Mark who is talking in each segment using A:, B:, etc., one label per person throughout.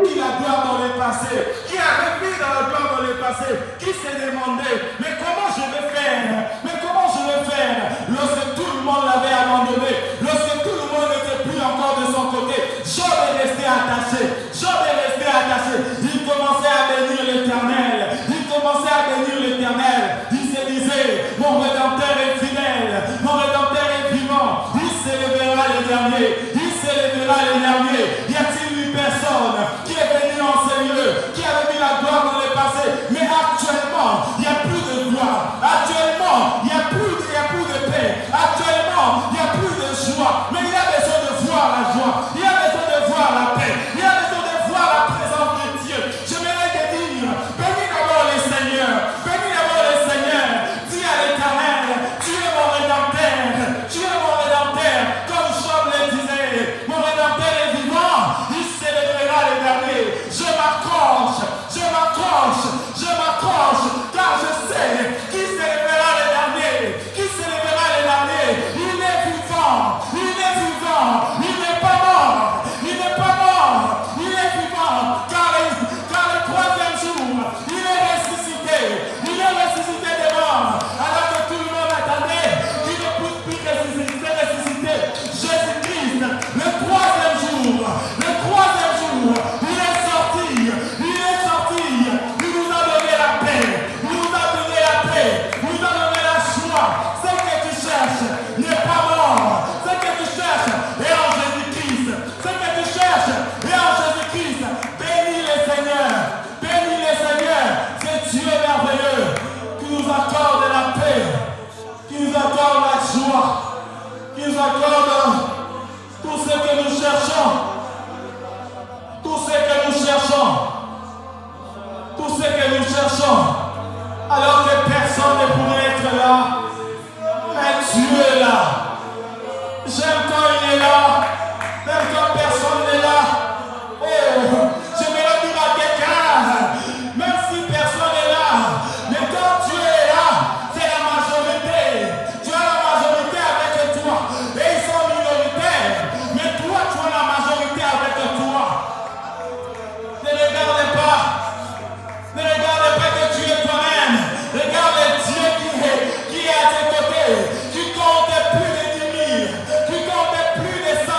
A: qui la gloire dans le passé, qui a rêvé dans la gloire dans le passé, qui s'est demandé, mais comment je vais faire? Mais comment je vais faire? Lorsque tout le monde l'avait abandonné, lorsque tout le monde n'était plus encore de son côté, Job est resté attaché. Job est resté attaché. Il commençait à bénir l'Éternel. Il commençait à bénir l'Éternel. Il se disait, mon Rédempteur est fidèle, mon Rédempteur est vivant. Il s'élèvera le dernier. Il s'élèvera le dernier. Y a-t-il une personne qui est venue en ce lieu, qui avait mis la gloire dans le passé, mais actuellement, il n'y a plus de gloire. Actuellement, il n'y a plus de paix. Actuellement, il n'y a plus de joie. Mais il a besoin de voir la joie. Il a besoin de voir la paix. Il a besoin de voir la présence de Dieu. Je voudrais te dire, bénis d'abord le Seigneur. Bénis d'abord le Seigneur. Dis à l'Éternel, tu es mon Rédempteur. Tu es mon Rédempteur. Comme Job le disait, mon Rédempteur est vivant. Il célébrera le dernier. Je m'accroche. Je m'accroche. Je m'accroche. Car je sais qui célébrera le dernier. Qui célébrera le dernier. Il est vivant. Il est vivant. Il n'est pas mort. Il n'est pas mort. Il est vivant. Car le troisième jour, il est ressuscité. Il est ressuscité des morts. Alors que tout le monde attendait qu'il ne puisse plus ressusciter. Jésus-Christ, le troisième jour, il est sorti. Il est sorti. Il nous a donné la paix. Il nous a donné la paix. Il nous a donné la joie. Ce que tu cherches n'est pas mort. Ce que tu cherches est en Jésus-Christ. Ce que tu cherches est en Jésus-Christ. Bénis le Seigneur. Bénis le Seigneur. C'est Dieu merveilleux qui nous accorde la paix, qui nous accorde la joie, qui nous accorde tout ce que nous cherchons. Tout ce que nous cherchons. Tout ce que nous cherchons. Alors que personne ne pourrait être là. Mais Dieu est là. J'aime quand il est là. Même quand personne n'est là. Oh, je vais le dire à quelqu'un. Même si personne n'est là. Mais quand Dieu est là, c'est la majorité. Tu as la majorité avec toi. Et ils sont minoritaires. Mais toi, tu as la majorité avec toi. Ne regarde pas. Ne regarde pas que tu es toi-même. Regarde Dieu qui est à tes côtés. Qui compte plus de 10 000. Qui compte plus de 100 000.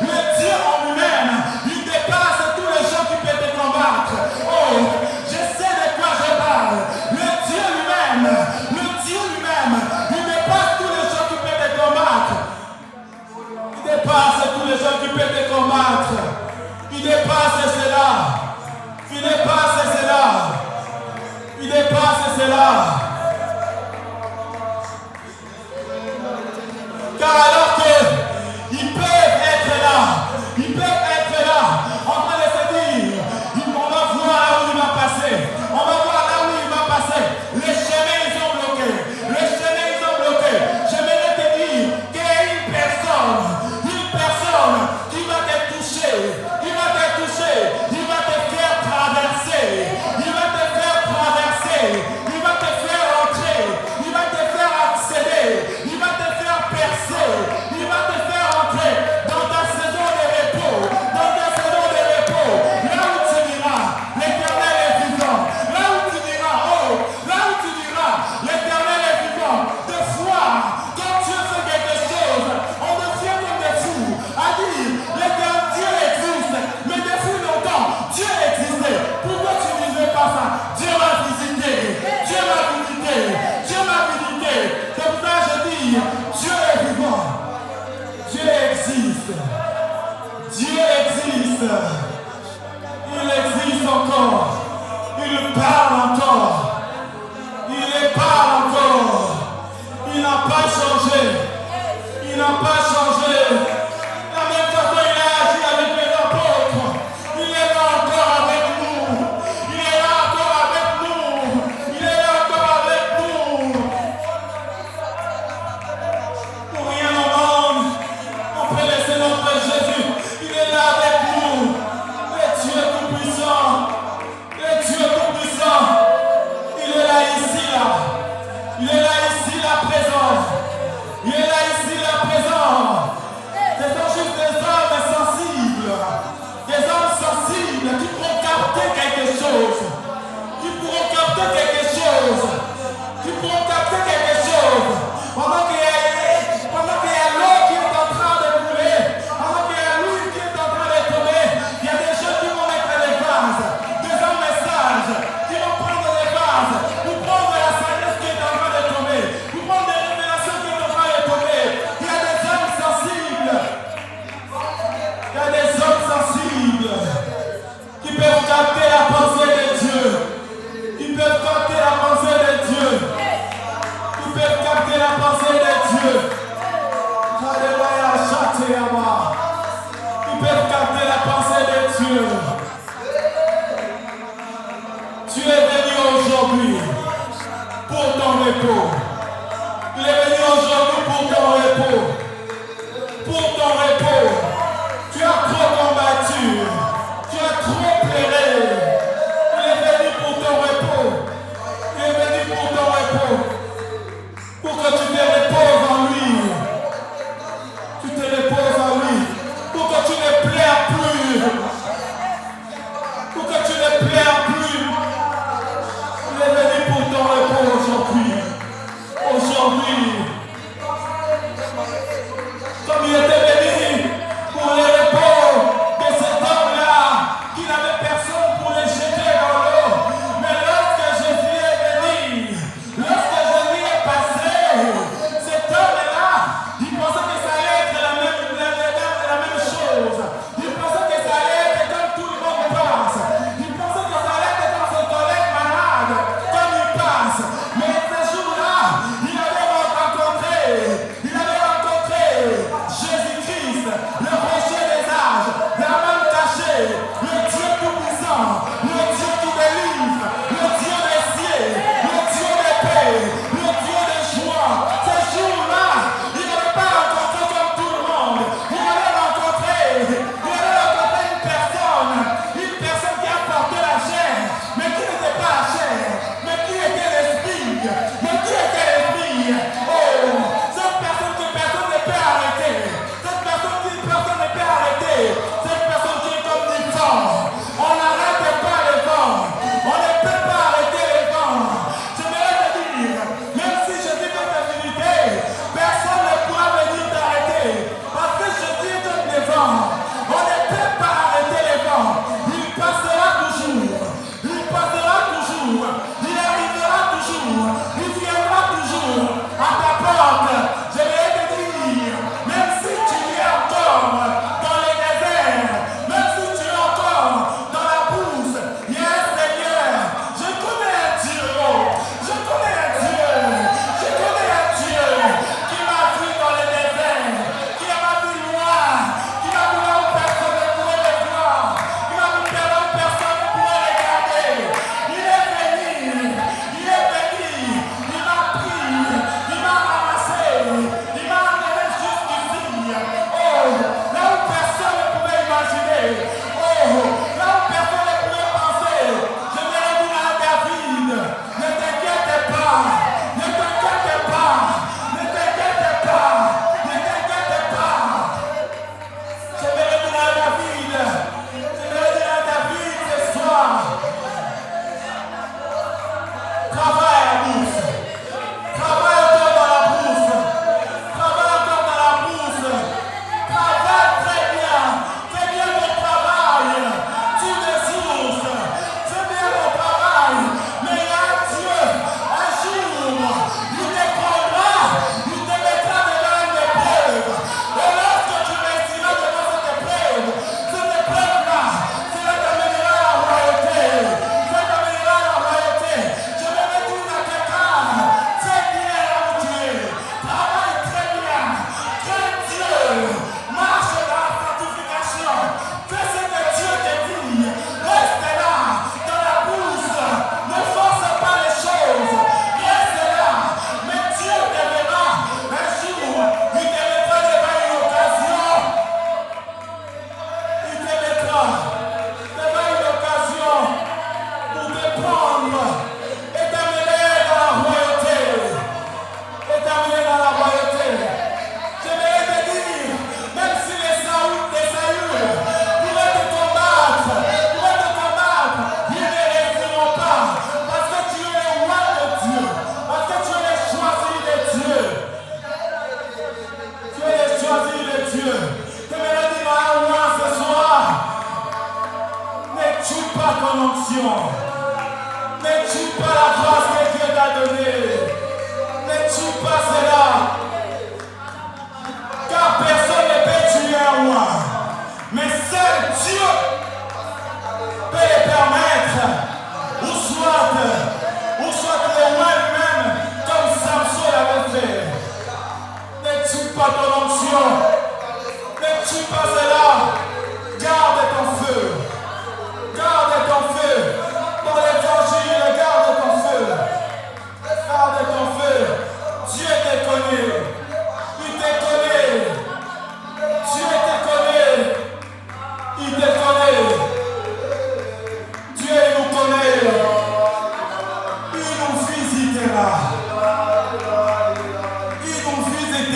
A: Le Dieu en lui-même, il dépasse tous les gens qui peuvent te combattre. Oh, je sais de quoi je parle. Le Dieu lui-même, il dépasse tous les gens qui peuvent te combattre. Il dépasse tous les gens qui peuvent te combattre. Il dépasse cela. Il dépasse cela. Il dépasse cela. Car alors qu'ils peuvent être là, en train de se dire, on va voir là où il va passer. On va voir là où il va passer. Les chemins, ils sont bloqués. Je vais te dire qu'il y a une personne qui va te toucher. Il va te faire traverser. Il va te faire entrer. Il va te faire accéder. Il va te faire percer. Il va te faire entrer dans ta saison de repos. Là où tu diras, l'Éternel est vivant. Là où tu diras, l'Éternel est vivant. Des fois, quand Dieu fait quelque chose, on devient comme des fous. À dire, l'Éternel, Dieu existe. Mais depuis longtemps, Dieu existait. Pourquoi tu ne disais pas ça? Dieu m'a visité. C'est pour ça que je dis, Dieu est vivant. Dieu existe. Il existe encore. Il parle encore. Il n'a pas changé. La même façon il a agi avec les apôtres. Il est là encore avec nous. Il est là encore avec nous. Pour rien au monde, on peut laisser notre Jésus. Il est là avec nous. Le Dieu tout-puissant. Il est là ici, la présence. Il est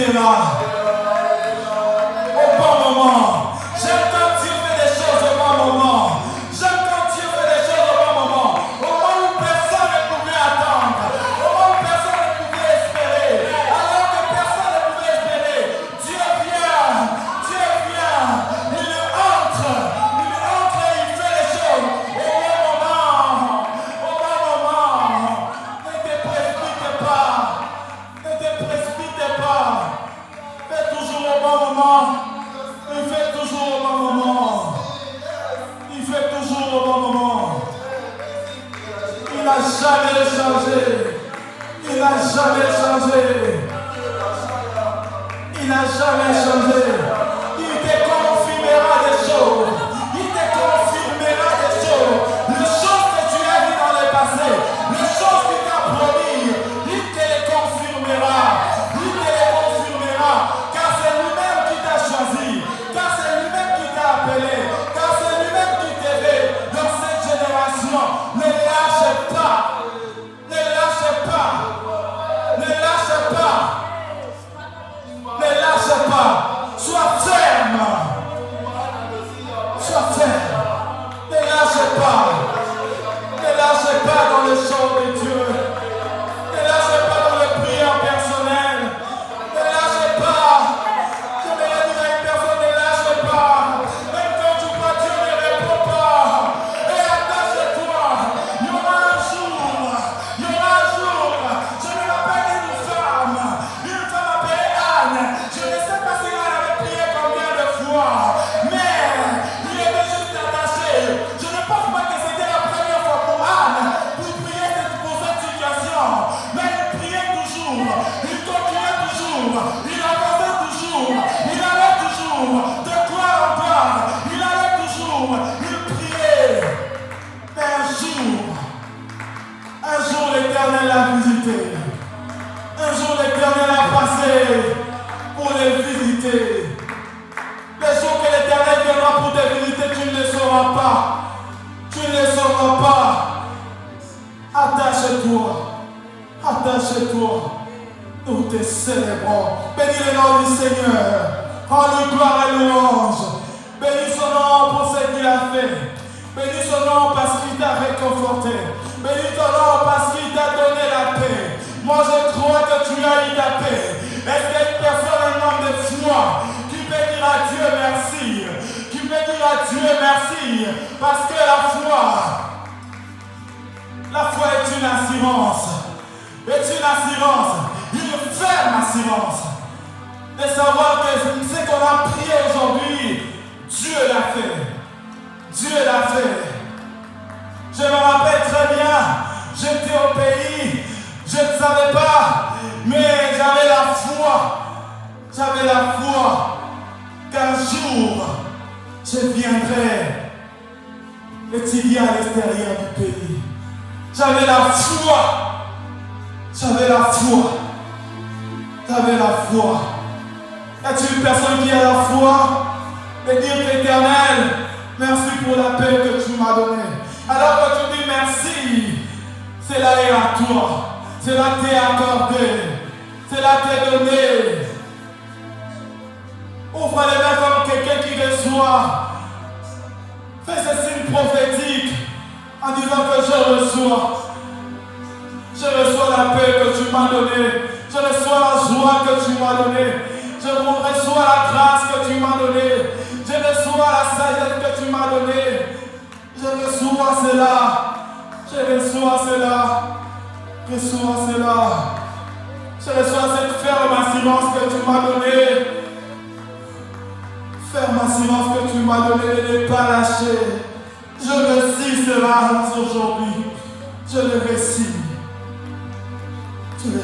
A: t'aimeras au bon moment. J'aime quand Dieu fait des choses au bon moment. J'aime quand Dieu fait des choses au bon moment. Au moment où personne ne pouvait attendre. Au moment où personne ne pouvait espérer. Alors que personne ne pouvait espérer. Dieu vient. Dieu vient. Il entre. Il entre et il fait les choses au bon moment. Au bon moment. Ne te précipite pas. Ne te précipite pas. Fais toujours au bon moment. Il fait toujours au bon moment. Il fait toujours au bon moment. Il n'a jamais changé. Il n'a jamais changé. Il n'a jamais changé. Il te confirmera des choses. Il te confirmera des choses. Les choses que tu as vues dans le passé, les choses qu'il t'a promis, il te les confirmera. Il te les confirmera. Car c'est lui-même qui t'a choisi. Car c'est lui-même qui t'a appelé. Car c'est lui-même qui t'aidait dans cette génération. Ne lâche pas. Ne lâche pas. Ne lâche pas. Ne lâche pas. Sois ferme. Sois ferme. Ne lâche pas. Ne lâche pas dans le chant de Dieu. Ne lâche pas dans les prières personnelles. Ne lâche pas. Je me l'ai dit à une personne, ne lâche pas. Même quand tu crois Dieu ne répond pas. Et attache-toi. Il y aura un jour. Il y aura un jour. Je me rappelle d'une femme appelée Anne. Je ne sais pas si elle avait prié combien de fois. Mais il était juste attaché. Je ne pense pas que c'était la première fois pour Anne pour prier pour cette situation. Mais il priait toujours. Il continuait toujours. Il avançait toujours. Il allait toujours. De gloire en gloire. Il allait toujours. Il priait. Mais un jour l'Éternel l'a visité. Un jour l'Éternel a passé pour les visiter. Les jours que l'Éternel viendra pour te visiter, tu ne le sauras pas. Tu ne le sauras pas. Attache-toi. Attache-toi. Nous te célébrons. Bénis le nom du Seigneur. Rends-lui gloire et louange. Bénis son nom pour ce qu'il a fait. Bénis son nom parce qu'il t'a réconforté. Bénis ton nom parce qu'il t'a donné la paix. Moi je crois que tu as eu ta paix. Est-ce qu'il y a une personne, un homme de foi qui peut dire à Dieu merci? Qui peut dire à Dieu merci? Parce que la foi est une assurance. Est une assurance. Une ferme assurance. De savoir que ce qu'on a prié aujourd'hui, Dieu l'a fait. Dieu l'a fait. Je me rappelle très bien, j'étais au pays, je ne savais pas, mais j'avais la foi. J'avais la foi qu'un jour, je viendrai étudier à l'extérieur du pays. J'avais la foi. J'avais la foi. J'avais la foi. Est-ce une personne qui a la foi de dire l'Éternel, merci pour la paix que tu m'as donnée. Alors que tu dis merci, cela est à toi. Cela t'est accordé. Cela t'est donné. Ouvre les mains comme quelqu'un qui reçoit. Fais ce signe prophétique en disant que je reçois. Je reçois la paix que tu m'as donnée. Je reçois la joie que tu m'as donnée. Je reçois la grâce que tu m'as donnée. Je reçois la sagesse que tu m'as donnée. Je reçois cela. Je reçois cela. Je reçois cela. Je reçois cette ferme assurance que tu m'as donnée. Ferme assurance que tu m'as donnée de ne pas lâcher. Je reçois cela aujourd'hui. Je le reçois. Je le